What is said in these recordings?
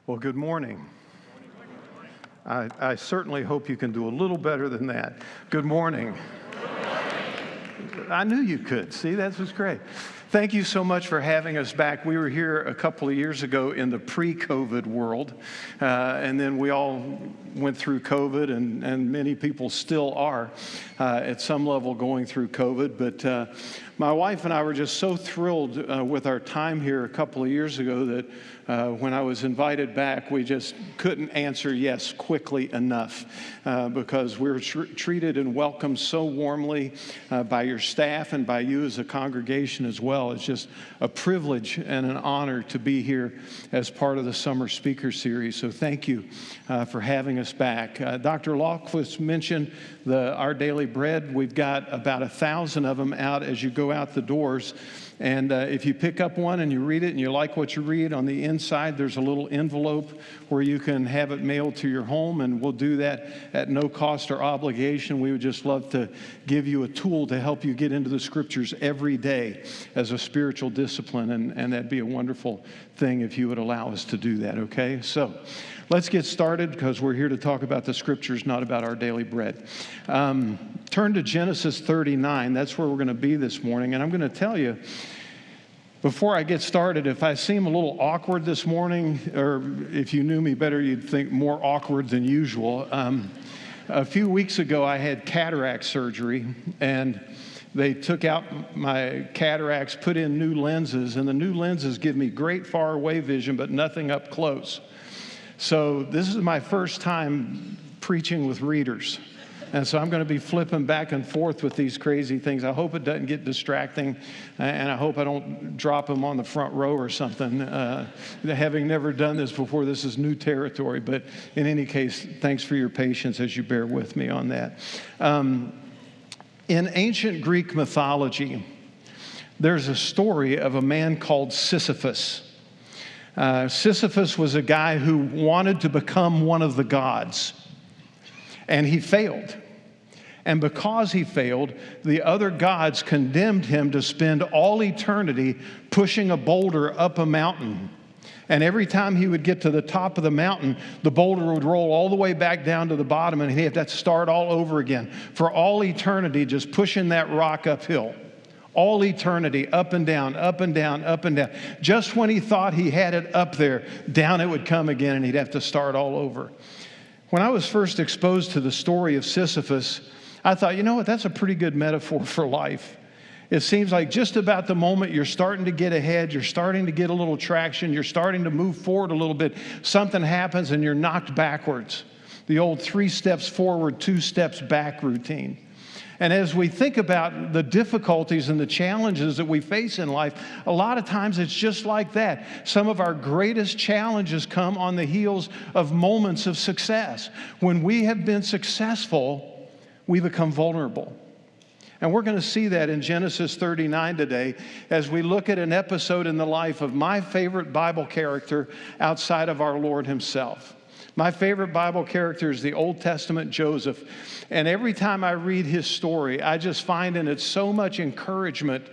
Well, good morning. I certainly hope you can do a little better than that. Good morning. I knew you could. See, that was great. Thank you so much for having us back. We were here a couple of years ago in the pre-COVID world, and then we all went through COVID, and many people still are at some level going through COVID. But my wife and I were just so thrilled with our time here a couple of years ago that when I was invited back, we just couldn't answer yes quickly enough because we were treated and welcomed so warmly by your staff and by you as a congregation as well. It's just a privilege and an honor to be here as part of the Summer Speaker Series. So thank you for having us back. Dr. Lofquist mentioned Our Daily Bread. We've got about 1,000 of them out as you go out the doors. And if you pick up one and you read it and you like what you read, on the inside there's a little envelope where you can have it mailed to your home, and we'll do that at no cost or obligation. We would just love to give you a tool to help you get into the Scriptures every day as a spiritual discipline, and that'd be a wonderful thing if you would allow us to do that, okay? So let's get started because we're here to talk about the Scriptures, not about our daily bread. Turn to Genesis 39. That's where we're going to be this morning. And I'm going to tell you, before I get started, if I seem a little awkward this morning, or if you knew me better, you'd think more awkward than usual. A few weeks ago, I had cataract surgery, and they took out my cataracts, put in new lenses, and the new lenses give me great far away vision, but nothing up close. So this is my first time preaching with readers. And so I'm going to be flipping back and forth with these crazy things. I hope it doesn't get distracting, and I hope I don't drop them on the front row or something. Having never done this before, this is new territory. But in any case, thanks for your patience as you bear with me on that. In ancient Greek mythology, there's a story of a man called Sisyphus. Sisyphus was a guy who wanted to become one of the gods, and he failed. And because he failed, the other gods condemned him to spend all eternity pushing a boulder up a mountain. And every time he would get to the top of the mountain, the boulder would roll all the way back down to the bottom, and he'd have to start all over again for all eternity, just pushing that rock uphill. All eternity, up and down, up and down, up and down. Just when he thought he had it up there, down it would come again, and he'd have to start all over. When I was first exposed to the story of Sisyphus, I thought, you know what, that's a pretty good metaphor for life. It seems like just about the moment you're starting to get ahead, you're starting to get a little traction, you're starting to move forward a little bit, something happens and you're knocked backwards. The old 3 steps forward, 2 steps back routine. And as we think about the difficulties and the challenges that we face in life, a lot of times it's just like that. Some of our greatest challenges come on the heels of moments of success. When we have been successful, we become vulnerable. And we're going to see that in Genesis 39 today as we look at an episode in the life of my favorite Bible character outside of our Lord himself. My favorite Bible character is the Old Testament Joseph. And every time I read his story, I just find in it so much encouragement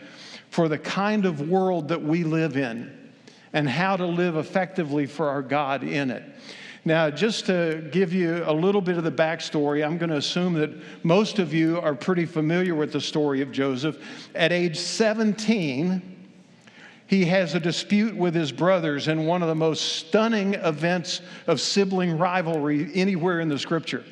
for the kind of world that we live in and how to live effectively for our God in it. Now, just to give you a little bit of the backstory, I'm going to assume that most of you are pretty familiar with the story of Joseph. At age 17, he has a dispute with his brothers in one of the most stunning events of sibling rivalry anywhere in the Scripture.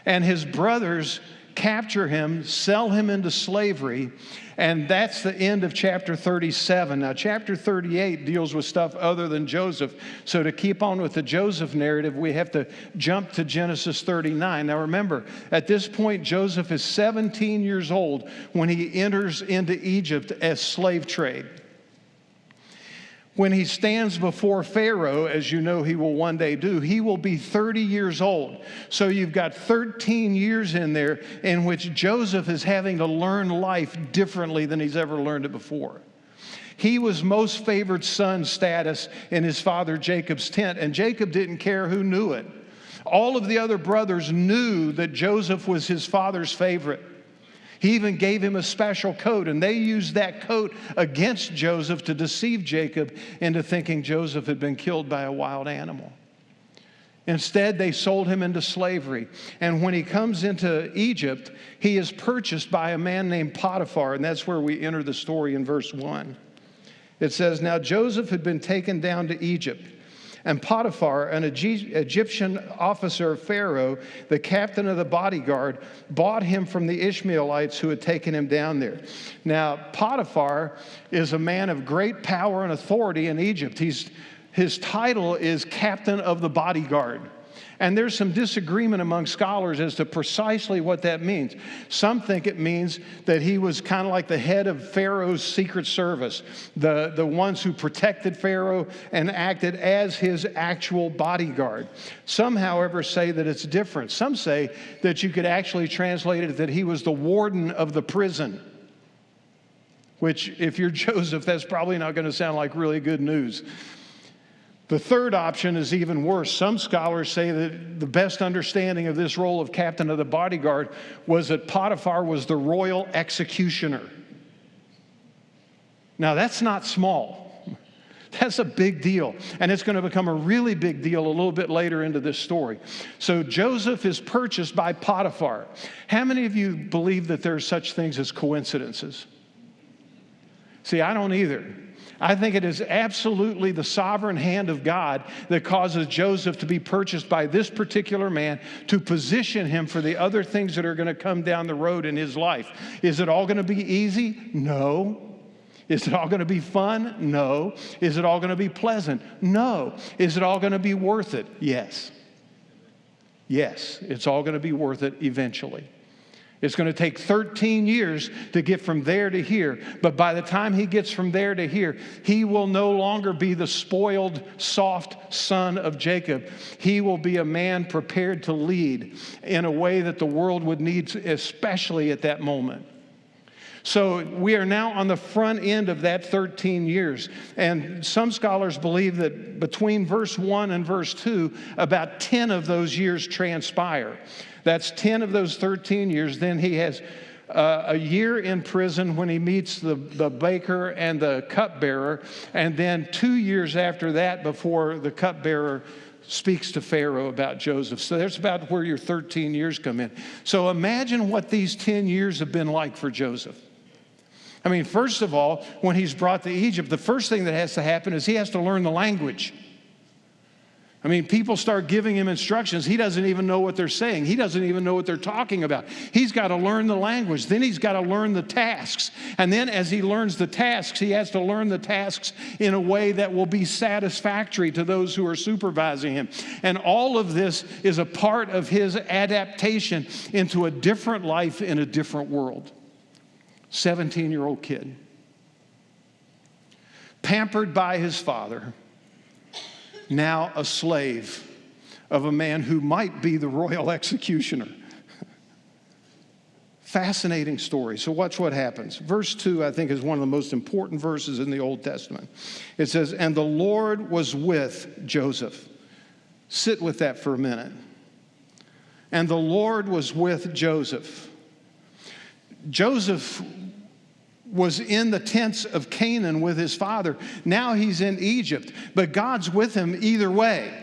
And his brothers capture him, sell him into slavery, and that's the end of chapter 37. Now, chapter 38 deals with stuff other than Joseph. So to keep on with the Joseph narrative, we have to jump to Genesis 39. Now, remember, at this point, Joseph is 17 years old when he enters into Egypt as slave trade. When he stands before Pharaoh, as you know he will one day do, he will be 30 years old. So you've got 13 years in there in which Joseph is having to learn life differently than he's ever learned it before. He was most favored son status in his father Jacob's tent, and Jacob didn't care who knew it. All of the other brothers knew that Joseph was his father's favorite. He even gave him a special coat, and they used that coat against Joseph to deceive Jacob into thinking Joseph had been killed by a wild animal. Instead, they sold him into slavery. And when he comes into Egypt, he is purchased by a man named Potiphar, and that's where we enter the story in verse 1. It says, "Now Joseph had been taken down to Egypt, and Potiphar, an Egyptian officer of Pharaoh, the captain of the bodyguard, bought him from the Ishmaelites who had taken him down there." Now, Potiphar is a man of great power and authority in Egypt. His title is captain of the bodyguard. And there's some disagreement among scholars as to precisely what that means. Some think it means that he was kind of like the head of Pharaoh's secret service, the ones who protected Pharaoh and acted as his actual bodyguard. Some, however, say that it's different. Some say that you could actually translate it that he was the warden of the prison, which, if you're Joseph, that's probably not going to sound like really good news. The third option is even worse. Some scholars say that the best understanding of this role of captain of the bodyguard was that Potiphar was the royal executioner. Now, that's not small. That's a big deal. And it's going to become a really big deal a little bit later into this story. So Joseph is purchased by Potiphar. How many of you believe that there are such things as coincidences? See, I don't either. I think it is absolutely the sovereign hand of God that causes Joseph to be purchased by this particular man to position him for the other things that are going to come down the road in his life. Is it all going to be easy? No. Is it all going to be fun? No. Is it all going to be pleasant? No. Is it all going to be worth it? Yes. Yes, it's all going to be worth it eventually. It's going to take 13 years to get from there to here. But by the time he gets from there to here, he will no longer be the spoiled, soft son of Jacob. He will be a man prepared to lead in a way that the world would need, especially at that moment. So we are now on the front end of that 13 years. And some scholars believe that between verse 1 and verse 2, about 10 of those years transpire. That's 10 of those 13 years. Then he has a year in prison when he meets the baker and the cupbearer, and then 2 years after that before the cupbearer speaks to Pharaoh about Joseph. So that's about where your 13 years come in. So imagine what these 10 years have been like for Joseph. I mean, first of all, when he's brought to Egypt, the first thing that has to happen is he has to learn the language. I mean, people start giving him instructions. He doesn't even know what they're saying. He doesn't even know what they're talking about. He's got to learn the language. Then he's got to learn the tasks. And then as he learns the tasks, he has to learn the tasks in a way that will be satisfactory to those who are supervising him. And all of this is a part of his adaptation into a different life in a different world. 17-year-old kid, pampered by his father, now a slave of a man who might be the royal executioner. Fascinating story. So watch what happens. Verse 2, I think, is one of the most important verses in the Old Testament. It says, "And the Lord was with Joseph." Sit with that for a minute. And the Lord was with Joseph. Joseph was in the tents of Canaan with his father. Now he's in Egypt, but God's with him either way.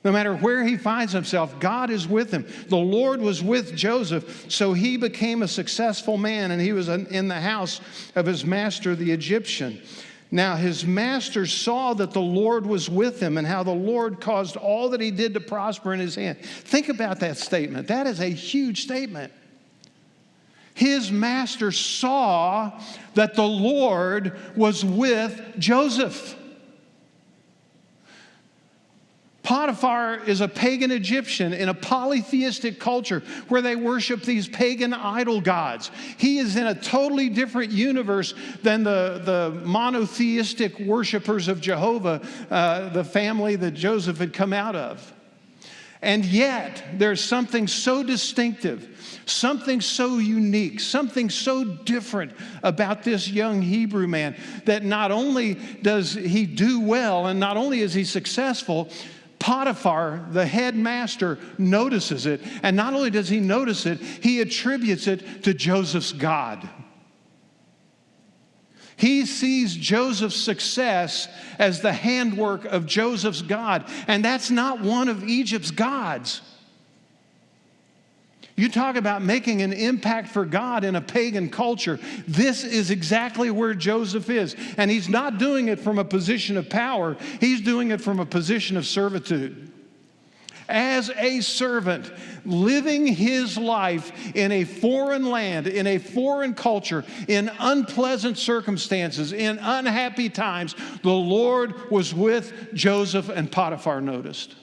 No matter where he finds himself, God is with him. The Lord was with Joseph, so he became a successful man, and he was in the house of his master, the Egyptian. Now his master saw that the Lord was with him and how the Lord caused all that he did to prosper in his hand. Think about that statement. That is a huge statement. His master saw that the Lord was with Joseph. Potiphar is a pagan Egyptian in a polytheistic culture where they worship these pagan idol gods. He is in a totally different universe than the monotheistic worshipers of Jehovah, the family that Joseph had come out of. And yet, there's something so distinctive, something so unique, something so different about this young Hebrew man that not only does he do well and not only is he successful, Potiphar, the headmaster, notices it. And not only does he notice it, he attributes it to Joseph's God. He sees Joseph's success as the handwork of Joseph's God. And that's not one of Egypt's gods. You talk about making an impact for God in a pagan culture. This is exactly where Joseph is. And he's not doing it from a position of power. He's doing it from a position of servitude. As a servant, living his life in a foreign land, in a foreign culture, in unpleasant circumstances, in unhappy times, the Lord was with Joseph, and Potiphar noticed.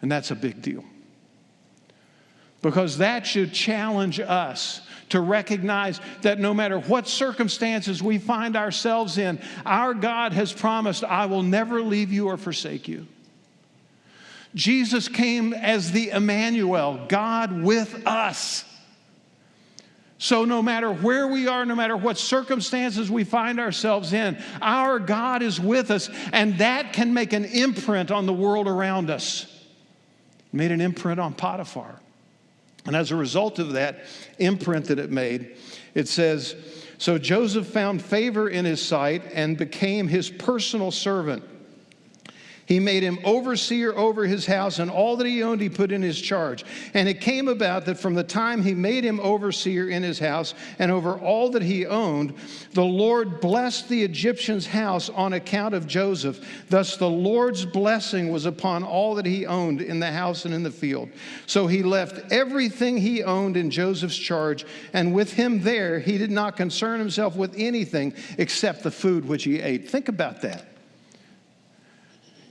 And that's a big deal. Because that should challenge us to recognize that no matter what circumstances we find ourselves in, our God has promised, I will never leave you or forsake you. Jesus came as the Emmanuel, God with us. So no matter where we are, no matter what circumstances we find ourselves in, our God is with us, and that can make an imprint on the world around us. It made an imprint on Potiphar. And as a result of that imprint that it made, it says, so Joseph found favor in his sight and became his personal servant. He made him overseer over his house, and all that he owned he put in his charge. And it came about that from the time he made him overseer in his house and over all that he owned, the Lord blessed the Egyptian's house on account of Joseph. Thus the Lord's blessing was upon all that he owned in the house and in the field. So he left everything he owned in Joseph's charge, and with him there he did not concern himself with anything except the food which he ate. Think about that.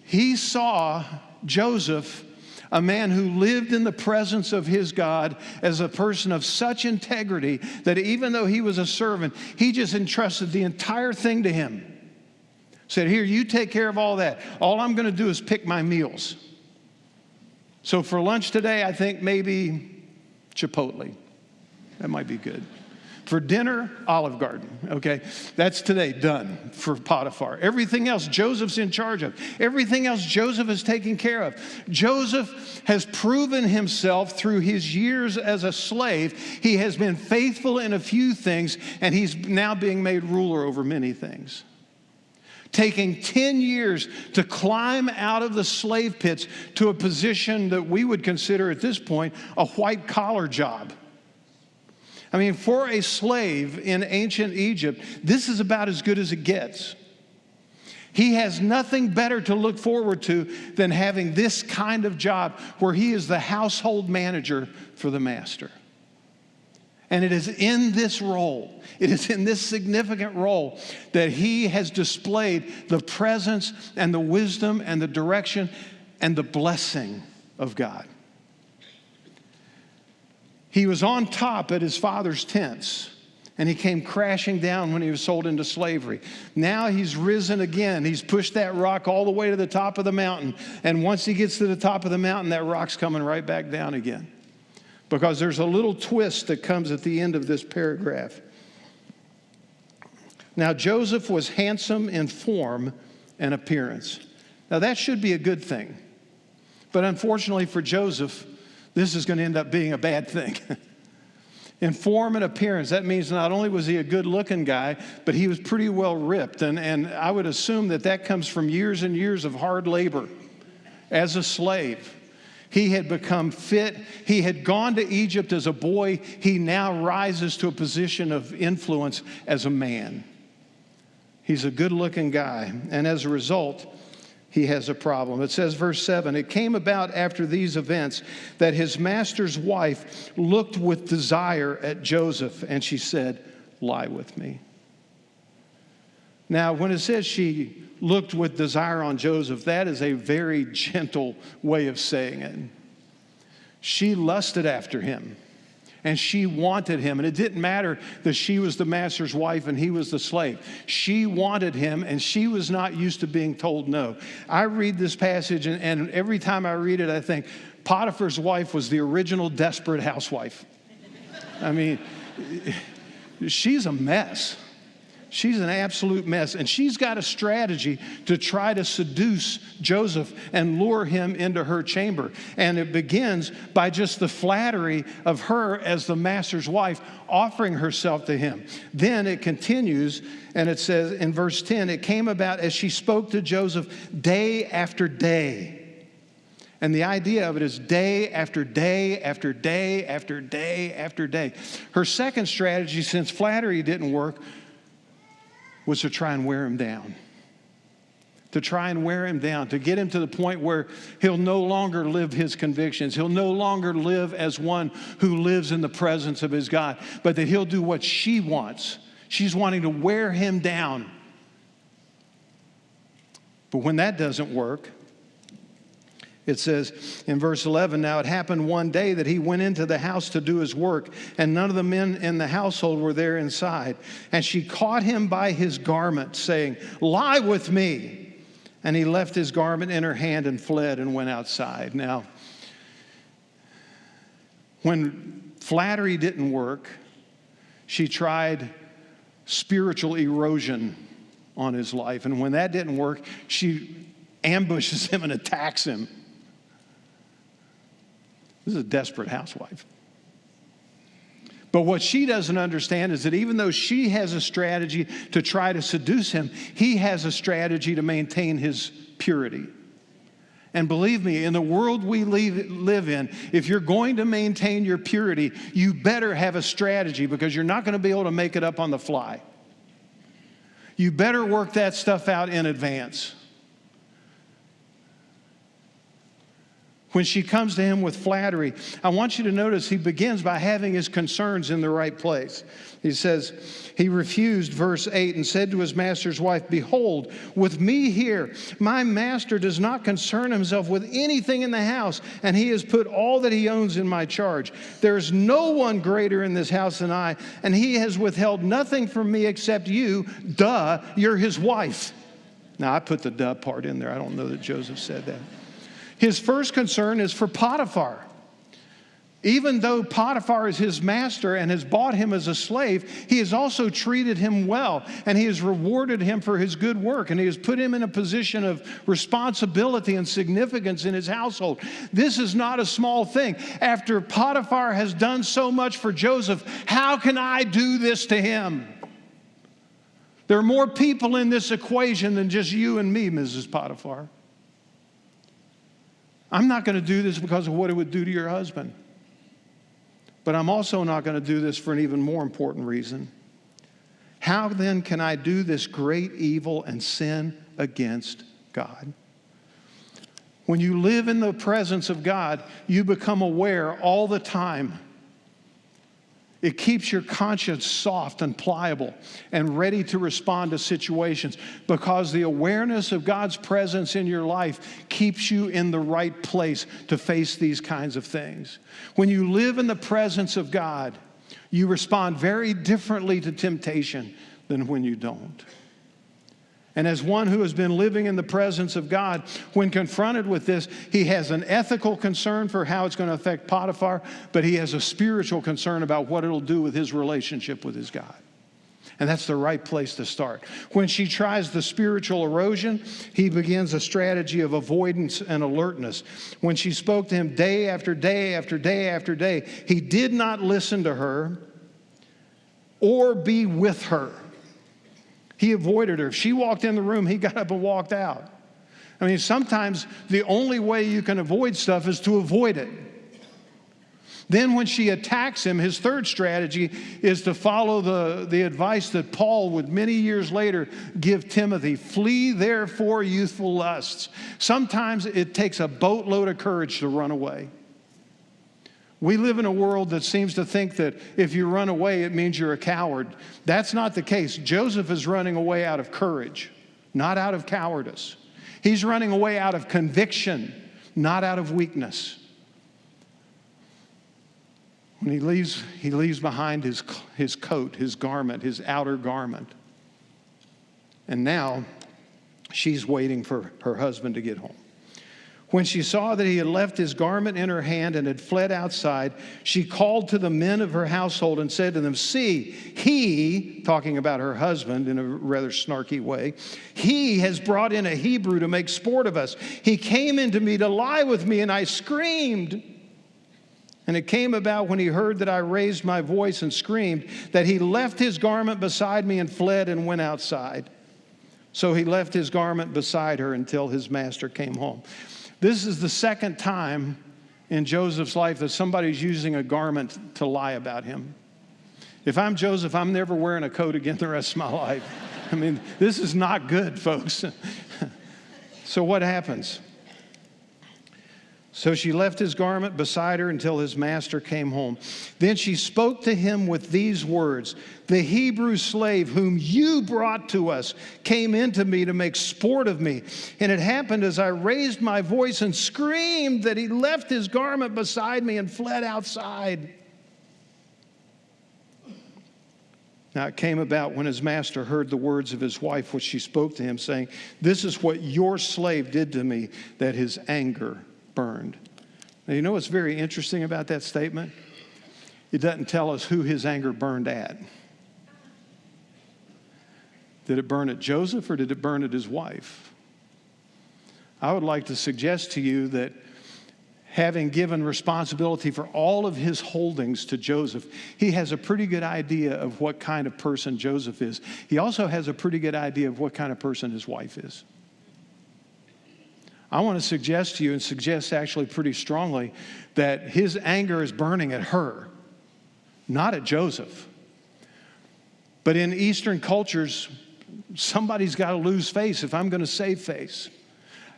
He saw Joseph, a man who lived in the presence of his God, as a person of such integrity that even though he was a servant, he just entrusted the entire thing to him. Said, here, you take care of all that. All I'm going to do is pick my meals. So for lunch today, I think maybe Chipotle. That might be good. For dinner, Olive Garden, okay? That's today, done for Potiphar. Everything else, Joseph's in charge of. Everything else, Joseph is taking care of. Joseph has proven himself through his years as a slave. He has been faithful in a few things, and he's now being made ruler over many things. Taking 10 years to climb out of the slave pits to a position that we would consider at this point a white-collar job. I mean, for a slave in ancient Egypt, this is about as good as it gets. He has nothing better to look forward to than having this kind of job where he is the household manager for the master. And it is in this role, it is in this significant role that he has displayed the presence and the wisdom and the direction and the blessing of God. He was on top at his father's tents, and he came crashing down when he was sold into slavery. Now he's risen again. He's pushed that rock all the way to the top of the mountain. And once he gets to the top of the mountain, that rock's coming right back down again. Because there's a little twist that comes at the end of this paragraph. Now Joseph was handsome in form and appearance. Now that should be a good thing. But unfortunately for Joseph, this is going to end up being a bad thing. In form and appearance, that means not only was he a good-looking guy, but he was pretty well ripped. And I would assume that that comes from years and years of hard labor as a slave. He had become fit. He had gone to Egypt as a boy. He now rises to a position of influence as a man. He's a good-looking guy. And as a result, he has a problem. It says, verse 7, it came about after these events that his master's wife looked with desire at Joseph, and she said, lie with me. Now, when it says she looked with desire on Joseph, that is a very gentle way of saying it. She lusted after him. And she wanted him. And it didn't matter that she was the master's wife and he was the slave. She wanted him, and she was not used to being told no. I read this passage, and every time I read it, I think Potiphar's wife was the original desperate housewife. I mean, she's a mess. She's an absolute mess. And she's got a strategy to try to seduce Joseph and lure him into her chamber. And it begins by just the flattery of her as the master's wife offering herself to him. Then it continues, and it says in verse 10, it came about as she spoke to Joseph day after day. And the idea of it is day after day after day after day after day. Her second strategy, since flattery didn't work, was to try and wear him down. To try and wear him down, to get him to the point where he'll no longer live his convictions. He'll no longer live as one who lives in the presence of his God, but that he'll do what she wants. She's wanting to wear him down. But when that doesn't work, it says in verse 11, now it happened one day that he went into the house to do his work, and none of the men in the household were there inside. And she caught him by his garment, saying, lie with me. And he left his garment in her hand and fled and went outside. Now, when flattery didn't work, she tried spiritual erosion on his life. And when that didn't work, she ambushes him and attacks him. This is a desperate housewife. But what she doesn't understand is that even though she has a strategy to try to seduce him, he has a strategy to maintain his purity. And believe me, in the world we live in, if you're going to maintain your purity, you better have a strategy, because you're not going to be able to make it up on the fly. You better work that stuff out in advance. When she comes to him with flattery, I want you to notice he begins by having his concerns in the right place. He says, he refused, verse 8, and said to his master's wife, behold, with me here, my master does not concern himself with anything in the house, and he has put all that he owns in my charge. There is no one greater in this house than I, and he has withheld nothing from me except you. Duh, you're his wife. Now, I put the duh part in there. I don't know that Joseph said that. His first concern is for Potiphar. Even though Potiphar is his master and has bought him as a slave, he has also treated him well, and he has rewarded him for his good work, and he has put him in a position of responsibility and significance in his household. This is not a small thing. After Potiphar has done so much for Joseph, how can I do this to him? There are more people in this equation than just you and me, Mrs. Potiphar. I'm not going to do this because of what it would do to your husband. But I'm also not going to do this for an even more important reason. How then can I do this great evil and sin against God? When you live in the presence of God, you become aware all the time. It keeps your conscience soft and pliable and ready to respond to situations, because the awareness of God's presence in your life keeps you in the right place to face these kinds of things. When you live in the presence of God, you respond very differently to temptation than when you don't. And as one who has been living in the presence of God, when confronted with this, he has an ethical concern for how it's going to affect Potiphar, but he has a spiritual concern about what it'll do with his relationship with his God. And that's the right place to start. When she tries the spiritual erosion, he begins a strategy of avoidance and alertness. When she spoke to him day after day after day after day, he did not listen to her or be with her. He avoided her. If she walked in the room, he got up and walked out. I mean, sometimes the only way you can avoid stuff is to avoid it. Then when she attacks him, his third strategy is to follow the advice that Paul would many years later give Timothy. Flee therefore youthful lusts. Sometimes it takes a boatload of courage to run away. We live in a world that seems to think that if you run away, it means you're a coward. That's not the case. Joseph is running away out of courage, not out of cowardice. He's running away out of conviction, not out of weakness. When he leaves behind his coat, his garment, his outer garment. And now she's waiting for her husband to get home. When she saw that he had left his garment in her hand and had fled outside, she called to the men of her household and said to them, "See, he," talking about her husband in a rather snarky way, "he has brought in a Hebrew to make sport of us. He came in to me to lie with me, and I screamed. And it came about when he heard that I raised my voice and screamed, that he left his garment beside me and fled and went outside. So he left his garment beside her until his master came home." This is the second time in Joseph's life that somebody's using a garment to lie about him. If I'm Joseph, I'm never wearing a coat again the rest of my life. I mean, this is not good, folks. So what happens? So she left his garment beside her until his master came home. Then she spoke to him with these words, "The Hebrew slave whom you brought to us came into me to make sport of me. And it happened as I raised my voice and screamed that he left his garment beside me and fled outside." Now it came about when his master heard the words of his wife, which she spoke to him, saying, "This is what your slave did to me," that his anger burned. Now, you know what's very interesting about that statement? It doesn't tell us who his anger burned at. Did it burn at Joseph or did it burn at his wife? I would like to suggest to you that having given responsibility for all of his holdings to Joseph, he has a pretty good idea of what kind of person Joseph is. He also has a pretty good idea of what kind of person his wife is. I want to suggest to you, and suggest actually pretty strongly, that his anger is burning at her, not at Joseph. But in Eastern cultures, somebody's got to lose face if I'm going to save face.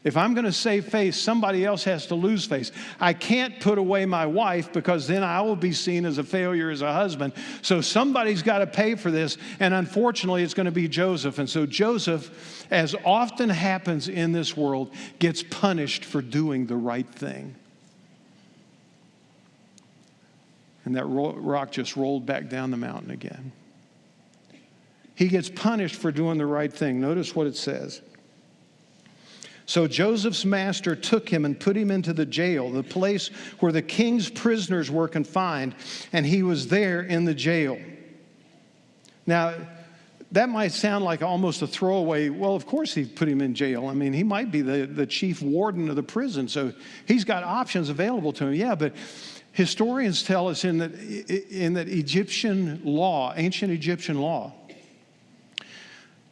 If I'm going to save face, somebody else has to lose face. I can't put away my wife because then I will be seen as a failure as a husband. So somebody's got to pay for this. And unfortunately, it's going to be Joseph. And so Joseph, as often happens in this world, gets punished for doing the right thing. And that rock just rolled back down the mountain again. He gets punished for doing the right thing. Notice what it says. So Joseph's master took him and put him into the jail, the place where the king's prisoners were confined, and he was there in the jail. Now, that might sound like almost a throwaway. Well, of course he put him in jail. I mean, he might be the chief warden of the prison, so he's got options available to him. Yeah, but historians tell us in that Egyptian law, ancient Egyptian law,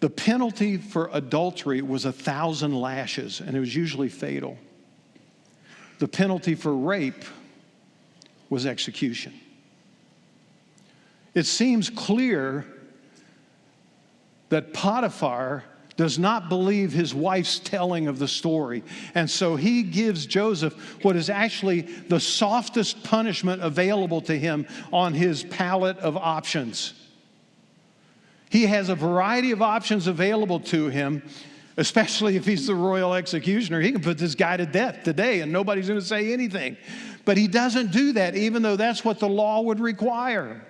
the penalty for adultery was 1,000 lashes, and it was usually fatal. The penalty for rape was execution. It seems clear that Potiphar does not believe his wife's telling of the story. And so he gives Joseph what is actually the softest punishment available to him on his palette of options. He has a variety of options available to him, especially if he's the royal executioner. He can put this guy to death today and nobody's going to say anything. But he doesn't do that, even though that's what the law would require.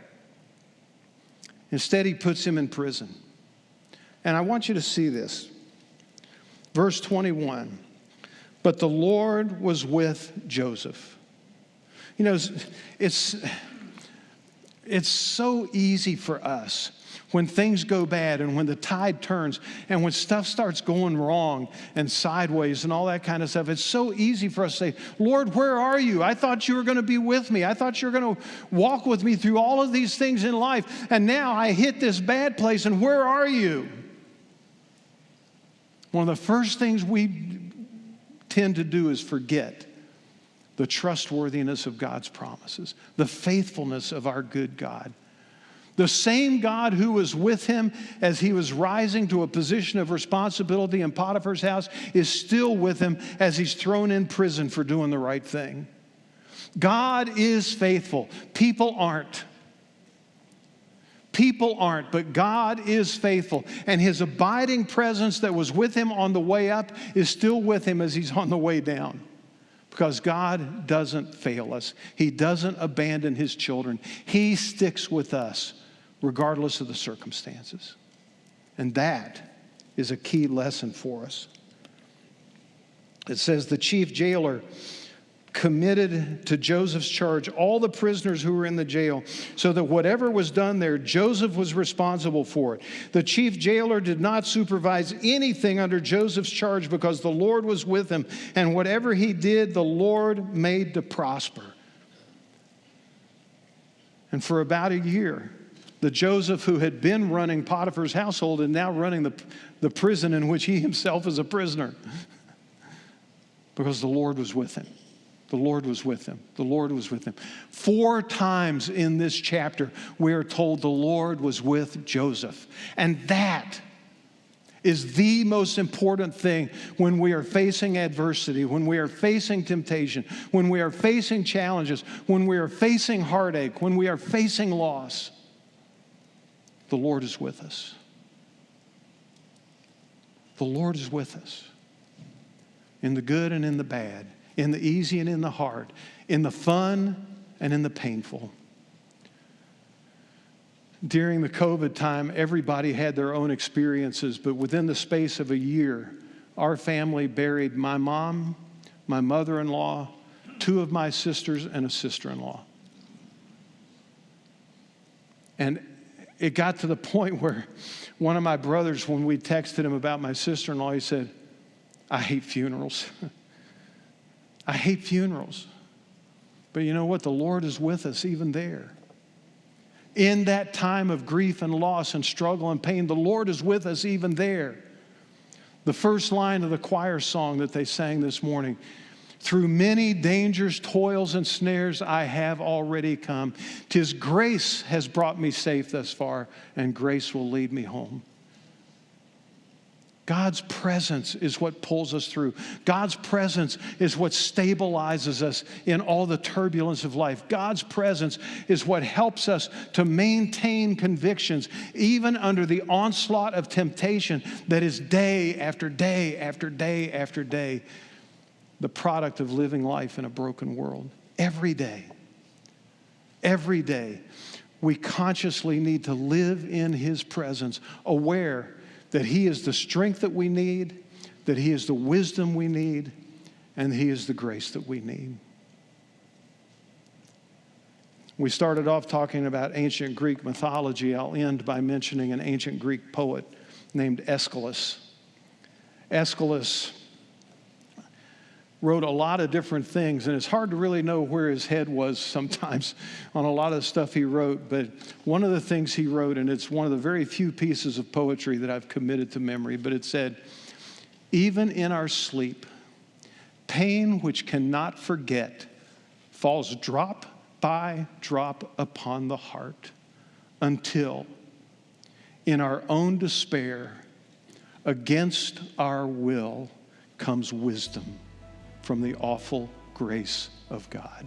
Instead, he puts him in prison. And I want you to see this. Verse 21. But the Lord was with Joseph. You know, it's so easy for us when things go bad and when the tide turns and when stuff starts going wrong and sideways and all that kind of stuff. It's so easy for us to say, "Lord, where are you? I thought you were going to be with me. I thought you were going to walk with me through all of these things in life. And now I hit this bad place, and where are you?" One of the first things we tend to do is forget the trustworthiness of God's promises, the faithfulness of our good God. The same God who was with him as he was rising to a position of responsibility in Potiphar's house is still with him as he's thrown in prison for doing the right thing. God is faithful. People aren't. People aren't, but God is faithful. And his abiding presence that was with him on the way up is still with him as he's on the way down. Because God doesn't fail us. He doesn't abandon his children. He sticks with us regardless of the circumstances. And that is a key lesson for us. It says the chief jailer committed to Joseph's charge all the prisoners who were in the jail, so that whatever was done there, Joseph was responsible for it. The chief jailer did not supervise anything under Joseph's charge because the Lord was with him, and whatever he did, the Lord made to prosper. And for about a year, the Joseph who had been running Potiphar's household and now running the prison in which he himself is a prisoner, because the Lord was with him. The Lord was with him. The Lord was with him. 4 times in this chapter, we are told the Lord was with Joseph. And that is the most important thing when we are facing adversity, when we are facing temptation, when we are facing challenges, when we are facing heartache, when we are facing loss. The Lord is with us. The Lord is with us. In the good and in the bad, in the easy and in the hard, in the fun and in the painful. During the COVID time, everybody had their own experiences, but within the space of a year, our family buried my mom, my mother-in-law, 2 of my sisters, and a sister-in-law. And it got to the point where one of my brothers, when we texted him about my sister-in-law, he said, "I hate funerals." I hate funerals. But you know what? The Lord is with us even there. In that time of grief and loss and struggle and pain, the Lord is with us even there. The first line of the choir song that they sang this morning, "Through many dangers, toils, and snares, I have already come. 'Tis grace has brought me safe thus far, and grace will lead me home." God's presence is what pulls us through. God's presence is what stabilizes us in all the turbulence of life. God's presence is what helps us to maintain convictions, even under the onslaught of temptation that is day after day after day after day, the product of living life in a broken world. Every day, we consciously need to live in His presence, aware that He is the strength that we need, that He is the wisdom we need, and He is the grace that we need. We started off talking about ancient Greek mythology. I'll end by mentioning an ancient Greek poet named Aeschylus. Aeschylus wrote a lot of different things, and it's hard to really know where his head was sometimes on a lot of the stuff he wrote, but one of the things he wrote, and it's one of the very few pieces of poetry that I've committed to memory, but it said, "Even in our sleep, pain which cannot forget falls drop by drop upon the heart, until in our own despair, against our will, comes wisdom from the awful grace of God."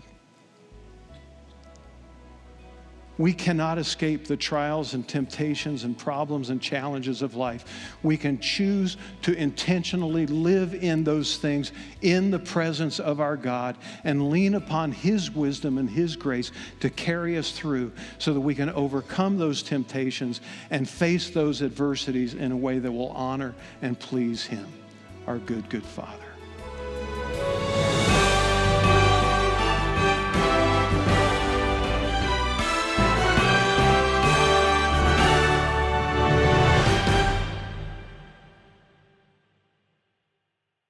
We cannot escape the trials and temptations and problems and challenges of life. We can choose to intentionally live in those things in the presence of our God and lean upon His wisdom and His grace to carry us through so that we can overcome those temptations and face those adversities in a way that will honor and please Him, our good, good Father.